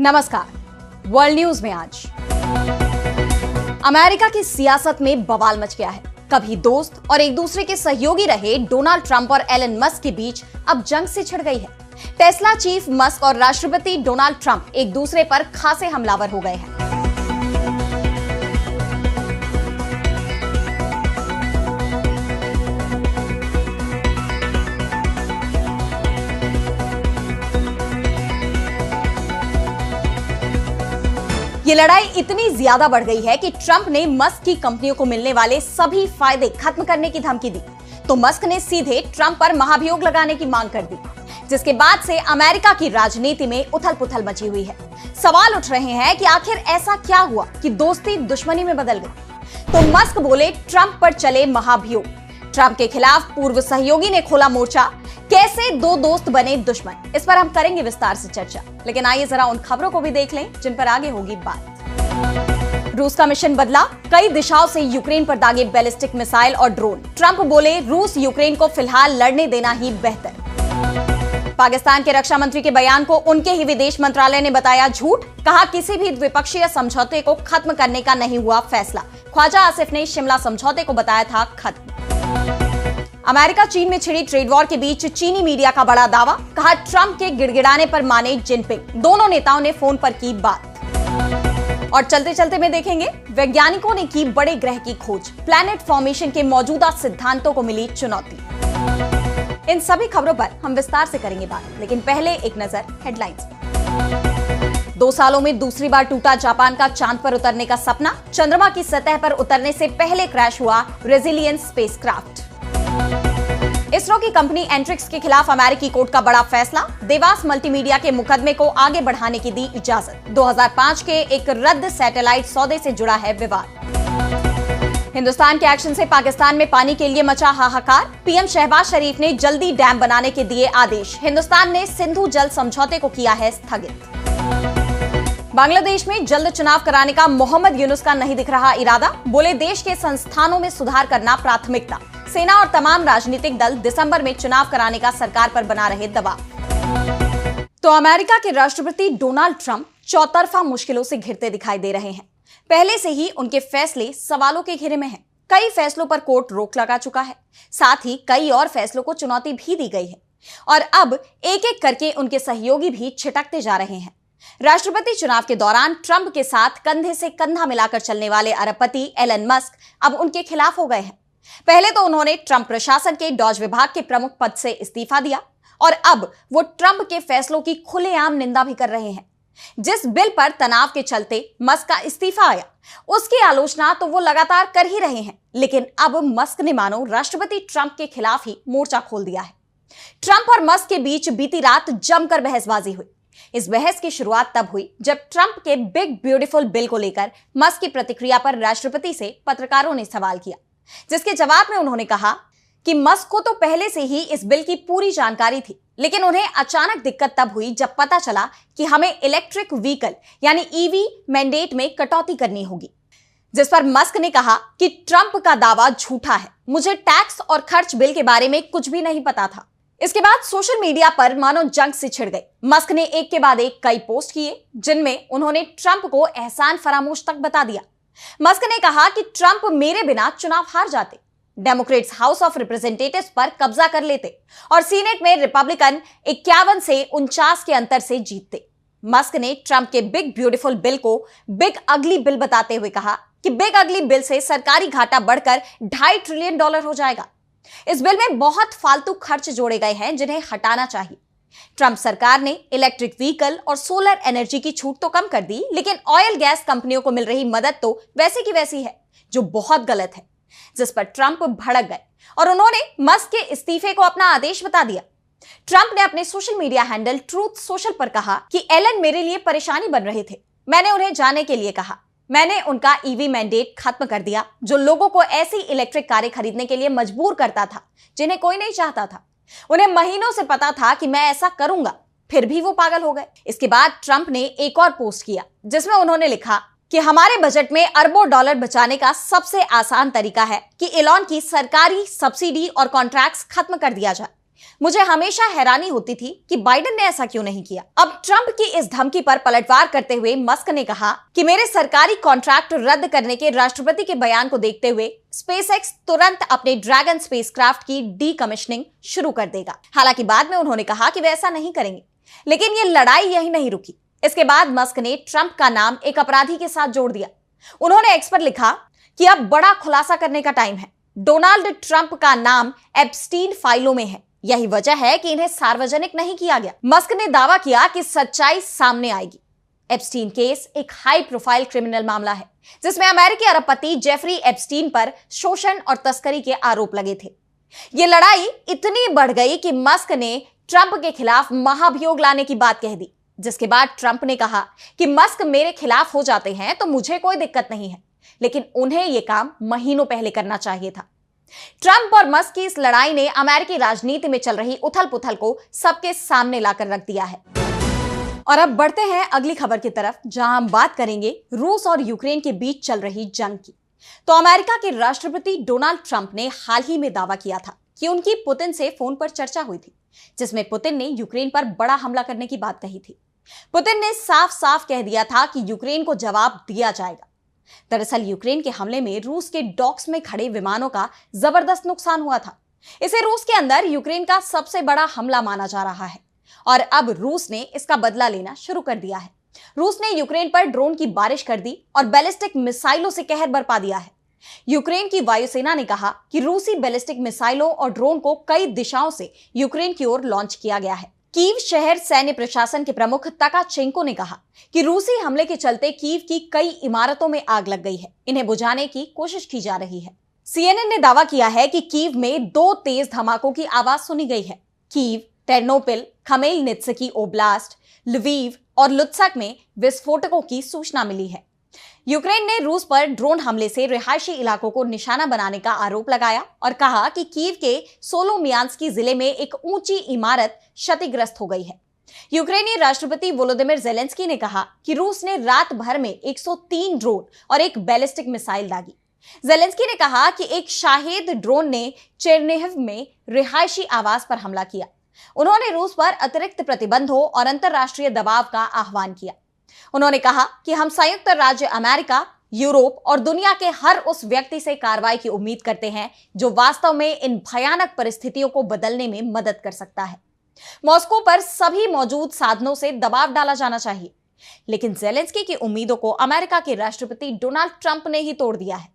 नमस्कार। World news में आज अमेरिका की सियासत में बवाल मच गया है। कभी दोस्त और एक दूसरे के सहयोगी रहे डोनाल्ड ट्रंप और एलन मस्क के बीच अब जंग से छिड़ गई है। टेस्ला चीफ मस्क और राष्ट्रपति डोनाल्ड ट्रंप एक दूसरे पर खासे हमलावर हो गए हैं। ये लड़ाई इतनी ज्यादा बढ़ गई है कि ट्रंप ने मस्क की कंपनियों को मिलने वाले सभी फायदे खत्म करने की धमकी दी, तो मस्क ने सीधे ट्रंप पर महाभियोग लगाने की मांग कर दी, जिसके बाद से अमेरिका की राजनीति में उथल-पुथल मची हुई है। सवाल उठ रहे हैं कि आखिर ऐसा क्या हुआ कि दोस्ती दुश्मनी में बदल गई। तो मस्क बोले ट्रंप पर चले महाभियोग। ट्रंप के खिलाफ पूर्व सहयोगी ने खोला मोर्चा। कैसे दो दोस्त बने दुश्मन, इस पर हम करेंगे विस्तार से चर्चा। लेकिन आइए जरा उन खबरों को भी देख लें जिन पर आगे होगी बात। रूस का मिशन बदला, कई दिशाओं से यूक्रेन पर दागे बैलिस्टिक मिसाइल और ड्रोन। ट्रंप बोले रूस यूक्रेन को फिलहाल लड़ने देना ही बेहतर। पाकिस्तान के रक्षा मंत्री के बयान को उनके ही विदेश मंत्रालय ने बताया झूठ। कहा किसी भी द्विपक्षीय समझौते को खत्म करने का नहीं हुआ फैसला। ख्वाजा आसिफ ने शिमला समझौते को बताया था खत्म। अमेरिका चीन में छिड़ी ट्रेड वॉर के बीच चीनी मीडिया का बड़ा दावा। कहा ट्रंप के गिड़गिड़ाने पर माने जिनपिंग। दोनों नेताओं ने फोन पर की बात। और चलते चलते में देखेंगे वैज्ञानिकों ने की बड़े ग्रह की खोज। प्लैनेट फॉर्मेशन के मौजूदा सिद्धांतों को मिली चुनौती। इन सभी खबरों पर हम विस्तार से करेंगे बात, लेकिन पहले एक नजर हेडलाइंस पर। 2 सालों में दूसरी बार टूटा जापान का चांद पर उतरने का सपना। चंद्रमा की सतह पर उतरने से पहले क्रैश हुआ रेजिलियंस स्पेसक्राफ्ट। इसरो की कंपनी एंट्रिक्स के खिलाफ अमेरिकी कोर्ट का बड़ा फैसला। देवास मल्टीमीडिया के मुकदमे को आगे बढ़ाने की दी इजाजत। 2005 के एक रद्द सैटेलाइट सौदे से जुड़ा है विवाद। हिंदुस्तान के एक्शन से पाकिस्तान में पानी के लिए मचा हाहाकार। पीएम शहबाज शरीफ ने जल्दी डैम बनाने के दिए आदेश। हिंदुस्तान ने सिंधु जल समझौते को किया है स्थगित। बांग्लादेश में जल्द चुनाव कराने का मोहम्मद यूनुस का नहीं दिख रहा इरादा। बोले देश के संस्थानों में सुधार करना प्राथमिकता। सेना और तमाम राजनीतिक दल दिसंबर में चुनाव कराने का सरकार पर बना रहे दबाव। तो अमेरिका के राष्ट्रपति डोनाल्ड ट्रंप चौतरफा मुश्किलों से घिरते दिखाई दे रहे हैं। पहले से ही उनके फैसले सवालों के घेरे में हैं। कई फैसलों पर कोर्ट रोक लगा चुका है। साथ ही कई और फैसलों को चुनौती भी दी गई है और अब एक एक करके उनके सहयोगी भी छिटकते जा रहे हैं। राष्ट्रपति चुनाव के दौरान ट्रंप के साथ कंधे से कंधा मिलाकर चलने वाले अरबपति एलन मस्क अब उनके खिलाफ हो गए हैं। पहले तो उन्होंने ट्रंप प्रशासन के डॉज विभाग के प्रमुख पद से इस्तीफा दिया और अब वो ट्रंप के फैसलों की खुलेआम निंदा भी कर रहे हैं। जिस बिल पर तनाव के चलते मस्क का इस्तीफा आया, उसकी आलोचना तो वो लगातार कर ही रहे हैं, लेकिन अब मस्क ने मानो राष्ट्रपति ट्रंप के खिलाफ ही मोर्चा खोल दिया है। ट्रंप और मस्क के बीच बीती रात जमकर बहसबाजी हुई। इस बहस की शुरुआत तब हुई जब ट्रंप के बिग ब्यूटीफुल बिल को लेकर मस्क की प्रतिक्रिया पर राष्ट्रपति से पत्रकारों ने सवाल किया, जिसके जवाब में उन्होंने कहा कि मस्क को तो पहले से ही इस बिल की पूरी जानकारी थी, लेकिन उन्हें अचानक दिक्कत तब हुई जब पता चला कि हमें इलेक्ट्रिक व्हीकल यानी ईवी मैंडेट में कटौती करनी होगी। जिस पर मस्क ने कहा कि ट्रंप का दावा झूठा है, मुझे टैक्स और खर्च बिल के बारे में कुछ भी नहीं पता था। इसके बाद सोशल मीडिया पर मानो जंग से छिड़ गई। मस्क ने एक के बाद एक कई पोस्ट किए जिनमें उन्होंने ट्रंप को एहसान फरामोश तक बता दिया। मस्क ने कहा कि ट्रंप मेरे बिना चुनाव हार जाते, डेमोक्रेट्स हाउस ऑफ रिप्रेजेंटेटिव्स पर कब्जा कर लेते और सीनेट में रिपब्लिकन 51 से 49 के अंतर से जीतते। मस्क ने ट्रंप के बिग ब्यूटीफुल बिल को बिग अगली बिल बताते हुए कहा कि बिग अगली बिल से सरकारी घाटा बढ़कर $2.5 ट्रिलियन हो जाएगा। इस बिल में बहुत फालतू खर्च जोड़े गए हैं जिन्हें हटाना चाहिए। ट्रंप सरकार ने इलेक्ट्रिक व्हीकल और सोलर एनर्जी की छूट तो कम कर दी, लेकिन ऑयल गैस कंपनियों को मिल रही मदद तो वैसी की वैसी है, जो बहुत गलत है। जिस पर ट्रंप भड़क गए और उन्होंने मस्क के इस्तीफे को अपना आदेश बता दिया। ट्रंप ने अपने social media handle truth social पर कहा कि एलन मेरे लिए परेशानी बन रहे थे। मैंने उन्हें जाने के लिए कहा। मैंने उनका ईवी मैंडेट खत्म कर दिया, जो लोगों को ऐसी इलेक्ट्रिक कारें खरीदने के लिए मजबूर करता था जिन्हें कोई नहीं चाहता था। उन्हें महीनों से पता था कि मैं ऐसा करूंगा, फिर भी वो पागल हो गए। इसके बाद ट्रंप ने एक और पोस्ट किया जिसमें उन्होंने लिखा कि हमारे बजट में अरबों डॉलर बचाने का सबसे आसान तरीका है कि एलॉन की सरकारी सब्सिडी और कॉन्ट्रैक्ट्स खत्म कर दिया जाए। मुझे हमेशा हैरानी होती थी कि बाइडेन ने ऐसा क्यों नहीं किया। अब ट्रंप की इस धमकी पर पलटवार करते हुए मस्क ने कहा कि मेरे सरकारी कॉन्ट्रैक्ट रद्द करने के राष्ट्रपति के बयान को देखते हुए स्पेसएक्स तुरंत अपने ड्रैगन स्पेसक्राफ्ट की डीकमीशनिंग शुरू कर देगा। हालांकि बाद में उन्होंने कहा कि वे ऐसा नहीं करेंगे, लेकिन ये लड़ाई यही नहीं रुकी। इसके बाद मस्क ने ट्रंप का नाम एक अपराधी के साथ जोड़ दिया। उन्होंने एक्स पर लिखा कि अब बड़ा खुलासा करने का टाइम है। डोनाल्ड ट्रंप का नाम एप्स्टीन फाइलों में है, यही वजह है कि इन्हें सार्वजनिक नहीं किया गया। मस्क ने दावा किया कि सच्चाई सामने आएगी। एप्स्टीन केस एक हाई प्रोफाइल क्रिमिनल मामला है जिसमें अमेरिकी अरबपति जेफरी एप्स्टीन पर शोषण और तस्करी के आरोप लगे थे। यह लड़ाई इतनी बढ़ गई कि मस्क ने ट्रंप के खिलाफ महाभियोग लाने की बात कह दी, जिसके बाद ट्रंप ने कहा कि मस्क मेरे खिलाफ हो जाते हैं तो मुझे कोई दिक्कत नहीं है, लेकिन उन्हें यह काम महीनों पहले करना चाहिए था। ट्रंप और मस्क की इस लड़ाई ने अमेरिकी राजनीति में चल रही उथल पुथल को सबके सामने लाकर रख दिया है। और अब बढ़ते हैं अगली खबर की तरफ, जहां हम बात करेंगे रूस और यूक्रेन के बीच चल रही जंग की। तो अमेरिका के राष्ट्रपति डोनाल्ड ट्रंप ने हाल ही में दावा किया था कि उनकी पुतिन से फोन पर चर्चा हुई थी, जिसमें पुतिन ने यूक्रेन पर बड़ा हमला करने की बात कही थी। पुतिन ने साफ साफ कह दिया था कि यूक्रेन को जवाब दिया जाएगा। दरअसल यूक्रेन के हमले में रूस के डॉक्स में खड़े विमानों का जबरदस्त नुकसान हुआ था। इसे रूस के अंदर यूक्रेन का सबसे बड़ा हमला माना जा रहा है और अब रूस ने इसका बदला लेना शुरू कर दिया है। रूस ने यूक्रेन पर ड्रोन की बारिश कर दी और बैलिस्टिक मिसाइलों से कहर बरपा दिया है। यूक्रेन की वायुसेना ने कहा कि रूसी बैलिस्टिक मिसाइलों और ड्रोन को कई दिशाओं से यूक्रेन की ओर लॉन्च किया गया है। कीव शहर सैन्य प्रशासन के प्रमुख तकाचेंको ने कहा कि रूसी हमले के चलते कीव की कई इमारतों में आग लग गई है, इन्हें बुझाने की कोशिश की जा रही है। सीएनएन ने दावा किया है कि कीव में 2 तेज धमाकों की आवाज सुनी गई है। कीव, टेर्नोपिल, खमेलनित्स्की ओब्लास्ट, लवीव और लुत्सक में विस्फोटकों की सूचना मिली है। यूक्रेन ने रूस पर ड्रोन हमले से रिहायशी इलाकों को निशाना बनाने का आरोप लगाया और कहा कि कीव के सोलोमियांस्की जिले में एक ऊंची इमारत क्षतिग्रस्त हो गई है। यूक्रेनी राष्ट्रपति वोलोदिमिर ज़ेलेंस्की ने कहा कि रूस ने रात भर में 103 ड्रोन और एक बैलिस्टिक मिसाइल दागी। ज़ेलेंस्की ने कहा कि एक शाहेद ड्रोन ने चेरनिहिव में रिहायशी आवास पर हमला किया। उन्होंने रूस पर अतिरिक्त प्रतिबंधों और अंतर्राष्ट्रीय दबाव का आह्वान किया। उन्होंने कहा कि हम संयुक्त राज्य अमेरिका, यूरोप और दुनिया के हर उस व्यक्ति से कार्रवाई की उम्मीद करते हैं जो वास्तव में इन भयानक परिस्थितियों को बदलने में मदद कर सकता है। मॉस्को पर सभी मौजूद साधनों से दबाव डाला जाना चाहिए। लेकिन ज़ेलेंस्की की उम्मीदों को अमेरिका के राष्ट्रपति डोनाल्ड ट्रंप ने ही तोड़ दिया है।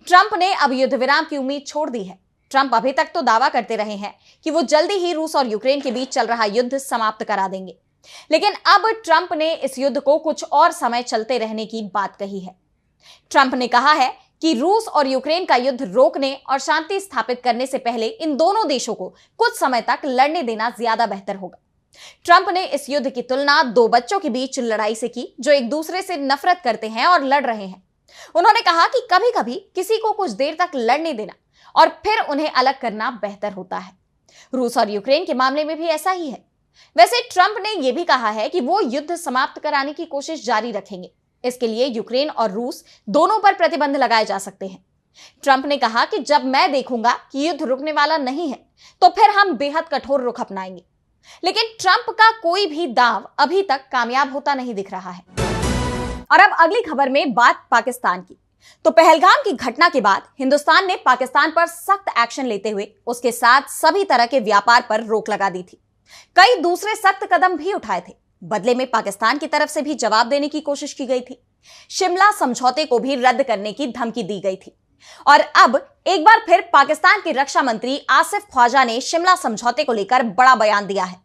ट्रंप ने अब युद्ध विराम की उम्मीद छोड़ दी है। ट्रंप अभी तक तो दावा करते रहे हैं कि वो जल्दी ही रूस और यूक्रेन के बीच चल रहा युद्ध समाप्त करा देंगे, लेकिन अब ट्रंप ने इस युद्ध को कुछ और समय चलते रहने की बात कही है। ट्रंप ने कहा है कि रूस और यूक्रेन का युद्ध रोकने और शांति स्थापित करने से पहले इन दोनों देशों को कुछ समय तक लड़ने देना ज्यादा बेहतर होगा। ट्रंप ने इस युद्ध की तुलना 2 बच्चों के बीच लड़ाई से की जो एक दूसरे से नफरत करते हैं और लड़ रहे हैं। उन्होंने कहा कि कभी कभी किसी को कुछ देर तक लड़ने देना और फिर उन्हें अलग करना बेहतर होता है। रूस और यूक्रेन के मामले में भी ऐसा ही है। वैसे ट्रंप ने यह भी कहा है कि वो युद्ध समाप्त कराने की कोशिश जारी रखेंगे। इसके लिए यूक्रेन और रूस दोनों पर प्रतिबंध लगाए जा सकते हैं। ट्रंप ने कहा कि जब मैं देखूंगा कि युद्ध रुकने वाला नहीं है तो फिर हम बेहद कठोर रुख अपनाएंगे। लेकिन ट्रंप का कोई भी दांव अभी तक कामयाब होता नहीं दिख रहा है। और अब अगली खबर में बात पाकिस्तान की। तो पहलगाम की घटना के बाद हिंदुस्तान ने पाकिस्तान पर सख्त एक्शन लेते हुए उसके साथ सभी तरह के व्यापार पर रोक लगा दी थी। कई दूसरे सख्त कदम भी उठाए थे। बदले में पाकिस्तान की तरफ से भी जवाब देने की कोशिश की गई थी। शिमला समझौते को भी रद्द करने की धमकी दी गई थी। और अब एक बार फिर पाकिस्तान के रक्षा मंत्री आसिफ ख्वाजा ने शिमला समझौते को लेकर बड़ा बयान दिया है।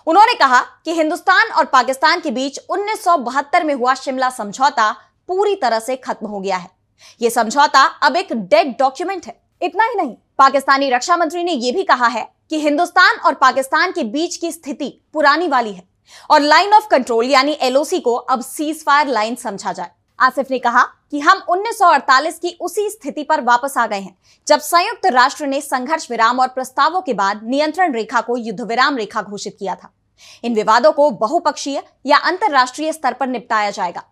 उन्होंने कहा कि हिंदुस्तान और पाकिस्तान के बीच 1972 में हुआ शिमला समझौता पूरी तरह से खत्म हो गया है। यह समझौता अब एक डेड डॉक्यूमेंट है। इतना ही नहीं, पाकिस्तानी रक्षा मंत्री ने यह भी कहा है कि हिंदुस्तान और पाकिस्तान के बीच की स्थिति पुरानी वाली है और लाइन ऑफ कंट्रोल यानी एलओसी को अब सीज फायर लाइन समझा जाए। आसिफ ने कहा कि हम 1948 की उसी स्थिति पर वापस आ गए हैं जब संयुक्त राष्ट्र ने संघर्ष विराम और प्रस्तावों के बाद नियंत्रण रेखा को युद्ध विराम रेखा घोषित किया था। इन विवादों को बहुपक्षीय या अंतरराष्ट्रीय स्तर पर निपटाया जाएगा।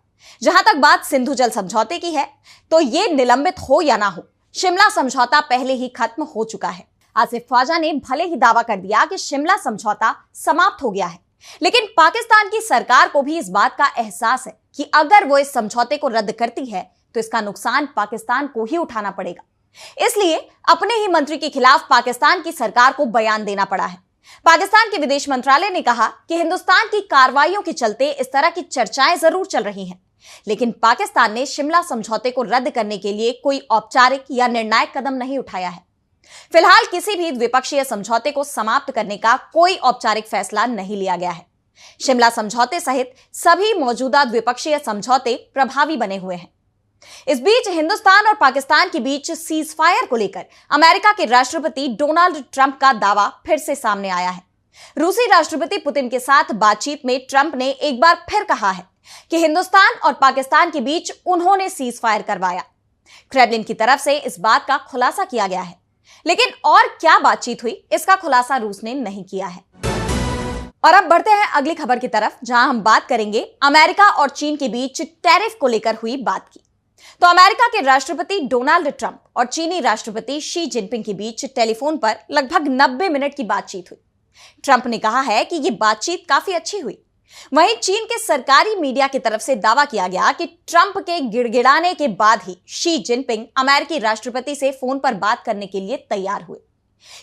जहां तक बात सिंधु जल समझौते की है तो ये निलंबित हो या ना हो, शिमला समझौता पहले ही खत्म हो चुका है। आसिफ ख्वाजा ने भले ही दावा कर दिया कि शिमला समझौता समाप्त हो गया है, लेकिन पाकिस्तान की सरकार को भी इस बात का एहसास है कि अगर वो इस समझौते को रद्द करती है तो इसका नुकसान पाकिस्तान को ही उठाना पड़ेगा। इसलिए अपने ही मंत्री के खिलाफ पाकिस्तान की सरकार को बयान देना पड़ा है। पाकिस्तान के विदेश मंत्रालय ने कहा कि हिंदुस्तान की कार्रवाइयों के चलते इस तरह की चर्चाएं जरूर चल रही हैं, लेकिन पाकिस्तान ने शिमला समझौते को रद्द करने के लिए कोई औपचारिक या निर्णायक कदम नहीं उठाया है। फिलहाल किसी भी द्विपक्षीय समझौते को समाप्त करने का कोई औपचारिक फैसला नहीं लिया गया है। शिमला समझौते सहित सभी मौजूदा द्विपक्षीय समझौते प्रभावी बने हुए हैं। इस बीच हिंदुस्तान और पाकिस्तान के बीच सीज फायर को लेकर अमेरिका के राष्ट्रपति डोनाल्ड ट्रंप का दावा फिर से सामने आया है। रूसी राष्ट्रपति पुतिन के साथ बातचीत में ट्रंप ने एक बार फिर कहा है कि हिंदुस्तान और पाकिस्तान के बीच उन्होंने सीज फायर करवाया। क्रेमलिन की तरफ से इस बात का खुलासा किया गया है, लेकिन और क्या बातचीत हुई इसका खुलासा रूस ने नहीं किया है। और अब बढ़ते हैं अगली खबर की तरफ, जहां हम बात करेंगे अमेरिका और चीन के बीच टैरिफ को लेकर हुई बात की। तो अमेरिका के राष्ट्रपति डोनाल्ड ट्रंप और चीनी राष्ट्रपति शी जिनपिंग के बीच टेलीफोन पर लगभग 90 मिनट की बातचीत हुई। ट्रंप ने कहा है कि यह बातचीत काफी अच्छी हुई। वहीं चीन के सरकारी मीडिया की तरफ से दावा किया गया कि ट्रंप के गिड़गिड़ाने के बाद ही शी जिनपिंग अमेरिकी राष्ट्रपति से फोन पर बात करने के लिए तैयार हुए।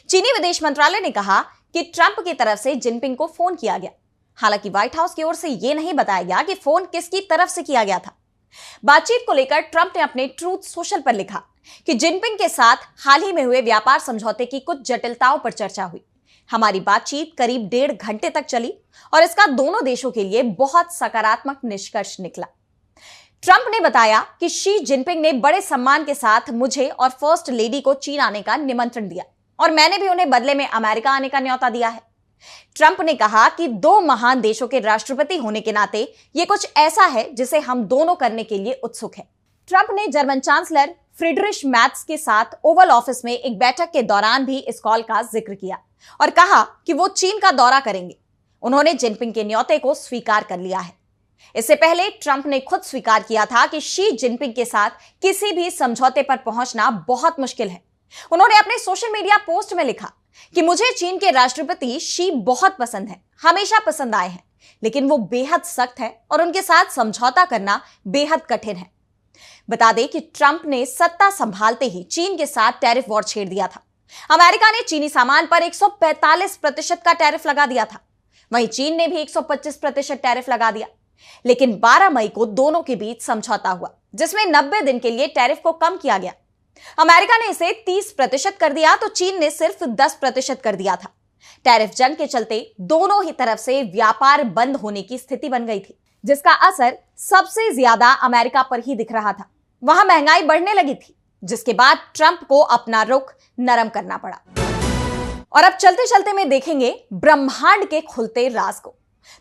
चीनी विदेश मंत्रालय ने कहा कि ट्रंप की तरफ से जिनपिंग को फोन किया गया। हालांकि व्हाइट हाउस की ओर से यह नहीं बताया गया कि फोन किसकी तरफ से किया गया था। बातचीत को लेकर ट्रंप ने अपने ट्रूथ सोशल पर लिखा कि जिनपिंग के साथ हाल ही में हुए व्यापार समझौते की कुछ जटिलताओं पर चर्चा हुई। हमारी बातचीत करीब 1.5 घंटे तक चली और इसका दोनों देशों के लिए बहुत सकारात्मक निष्कर्ष निकला। ट्रंप ने बताया कि शी जिनपिंग ने बड़े सम्मान के साथ मुझे और फर्स्ट लेडी को चीन आने का निमंत्रण दिया और मैंने भी उन्हें बदले में अमेरिका आने का न्योता दिया है। ट्रंप ने कहा कि दो महान देशों के राष्ट्रपति होने के नाते यह कुछ ऐसा है जिसे हम दोनों करने के लिए उत्सुक हैं। ट्रंप ने जर्मन चांसलर फ्रीडरिश मैर्ज के साथ ओवल ऑफिस में एक बैठक के दौरान भी इस कॉल का जिक्र किया और कहा कि वो चीन का दौरा करेंगे। उन्होंने जिनपिंग के न्योते को स्वीकार कर लिया है। इससे पहले ट्रंप ने खुद स्वीकार किया था कि शी जिनपिंग के साथ किसी भी समझौते पर पहुंचना बहुत मुश्किल है। उन्होंने अपने सोशल मीडिया पोस्ट में लिखा कि मुझे चीन के राष्ट्रपति शी बहुत पसंद है, हमेशा पसंद आए हैं, लेकिन वो बेहद सख्त है और उनके साथ समझौता करना बेहद कठिन है। बता दें कि ट्रंप ने सत्ता संभालते ही चीन के साथ टैरिफ वॉर छेड़ दिया था। अमेरिका ने चीनी सामान पर 145% का टैरिफ लगा दिया था। वहीं चीन ने भी 125% टैरिफ लगा दिया। लेकिन 12 मई को दोनों के बीच समझौता हुआ, जिसमें 90 दिन के लिए टैरिफ को कम किया गया। अमेरिका ने इसे 30% कर दिया तो चीन ने सिर्फ 10% कर दिया था। टैरिफ जंग के चलते दोनों ही तरफ से व्यापार बंद होने की स्थिति बन गई थी, जिसका असर सबसे ज्यादा अमेरिका पर ही दिख रहा था। वहां महंगाई बढ़ने लगी थी, जिसके बाद ट्रंप को अपना रुख नरम करना पड़ा। और अब चलते चलते में देखेंगे ब्रह्मांड के खुलते राज को।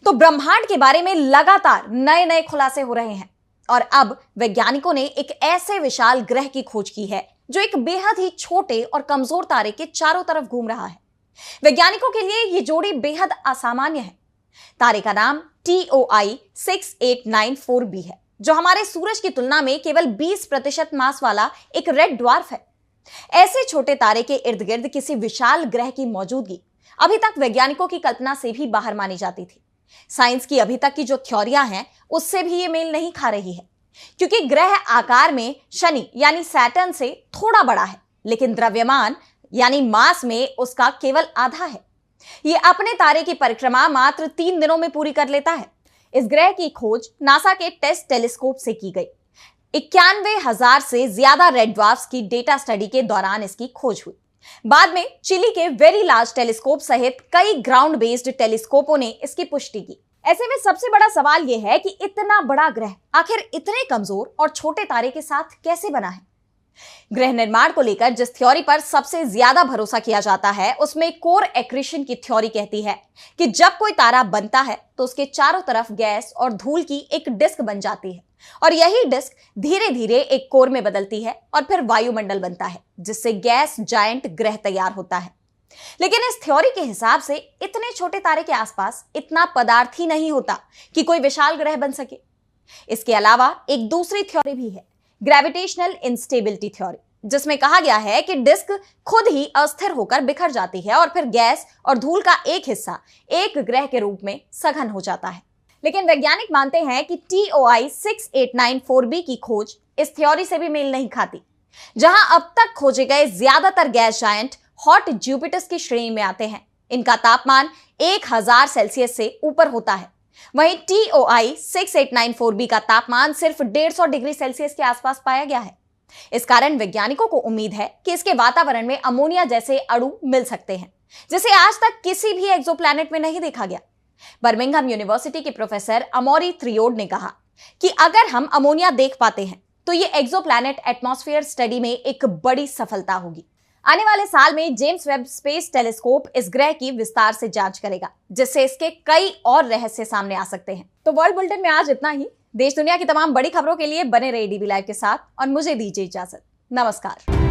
तो ब्रह्मांड के बारे में लगातार नए नए खुलासे हो रहे हैं और अब वैज्ञानिकों ने एक ऐसे विशाल ग्रह की खोज की है जो एक बेहद ही छोटे और कमजोर तारे के चारों तरफ घूम रहा है। वैज्ञानिकों के लिए यह जोड़ी बेहद असामान्य है। तारे का नाम TOI 6894b है, जो हमारे सूरज की तुलना में केवल 20% मास वाला एक रेड ड्वार्फ है। ऐसे छोटे तारे के इर्द गिर्द किसी विशाल ग्रह की मौजूदगी अभी तक वैज्ञानिकों की कल्पना से भी बाहर मानी जाती थी। साइंस की अभी तक की जो थ्योरियां हैं उससे भी ये मेल नहीं खा रही है, क्योंकि ग्रह आकार में शनि यानी सैटर्न से थोड़ा बड़ा है, लेकिन द्रव्यमान यानी मास में उसका केवल आधा है। ये अपने तारे की परिक्रमा मात्र 3 दिनों में पूरी कर लेता है। इस ग्रह की खोज नासा के टेस्ट टेलीस्कोप से की गई। 91,000 से ज्यादा रेड ड्वार्फ्स की डेटा स्टडी के दौरान इसकी खोज हुई। बाद में चिली के वेरी लार्ज टेलीस्कोप सहित कई ग्राउंड बेस्ड टेलीस्कोपों ने इसकी पुष्टि की। ऐसे में सबसे बड़ा सवाल यह है कि इतना बड़ा ग्रह आखिर इतने कमजोर और छोटे तारे के साथ कैसे बना है। ग्रह निर्माण को लेकर जिस थ्योरी पर सबसे ज्यादा भरोसा किया जाता है उसमें कोर एक्रीशन की थ्योरी कहती है कि जब कोई तारा बनता है तो उसके चारों तरफ गैस और धूल की एक डिस्क बन जाती है और यही डिस्क धीरे धीरे एक कोर में बदलती है और फिर वायुमंडल बनता है, जिससे गैस जायंट ग्रह तैयार होता है। लेकिन इस थ्योरी के हिसाब से इतने छोटे तारे के आसपास इतना पदार्थ ही नहीं होता कि कोई विशाल ग्रह बन सके। इसके अलावा एक दूसरी थ्योरी भी है, ग्रेविटेशनल इंस्टेबिलिटी थ्योरी, जिसमें कहा गया है कि डिस्क खुद ही अस्थिर होकर बिखर जाती है और फिर गैस और धूल का एक हिस्सा एक ग्रह के रूप में सघन हो जाता है। लेकिन वैज्ञानिक मानते हैं कि TOI 6894b की खोज इस थ्योरी से भी मेल नहीं खाती। जहां अब तक खोजे गए ज्यादातर गैस जायंट हॉट जुपिटर्स की श्रेणी में आते हैं। इनका तापमान 1000 सेल्सियस से ऊपर होता है। वहीं TOI 6894b का तापमान सिर्फ 150 डिग्री सेल्सियस के आसपास पाया गया है। इस कारण वैज्ञानिकों को उम्मीद है कि इसके वातावरण में अमोनिया जैसे अणु मिल सकते हैं, जिसे आज तक किसी भी एक्सोप्लैनेट में नहीं देखा गया। बर्मिंघम यूनिवर्सिटी के प्रोफेसर अमोरी त्रियोड ने कहा कि अगर हम अमोनिया देख पाते हैं तो ये एक्सोप्लैनेट एटमॉस्फेयर स्टडी में एक बड़ी सफलता होगी। आने वाले साल में जेम्स वेब स्पेस टेलीस्कोप इस ग्रह की विस्तार से जांच करेगा, जिससे इसके कई और रहस्य सामने आ सकते हैं। तो वर्ल्ड बुलेटिन में आज इतना ही। देश दुनिया की तमाम बड़ी खबरों के लिए बने रहिए DB लाइव के साथ और मुझे दीजिए इजाजत। नमस्कार।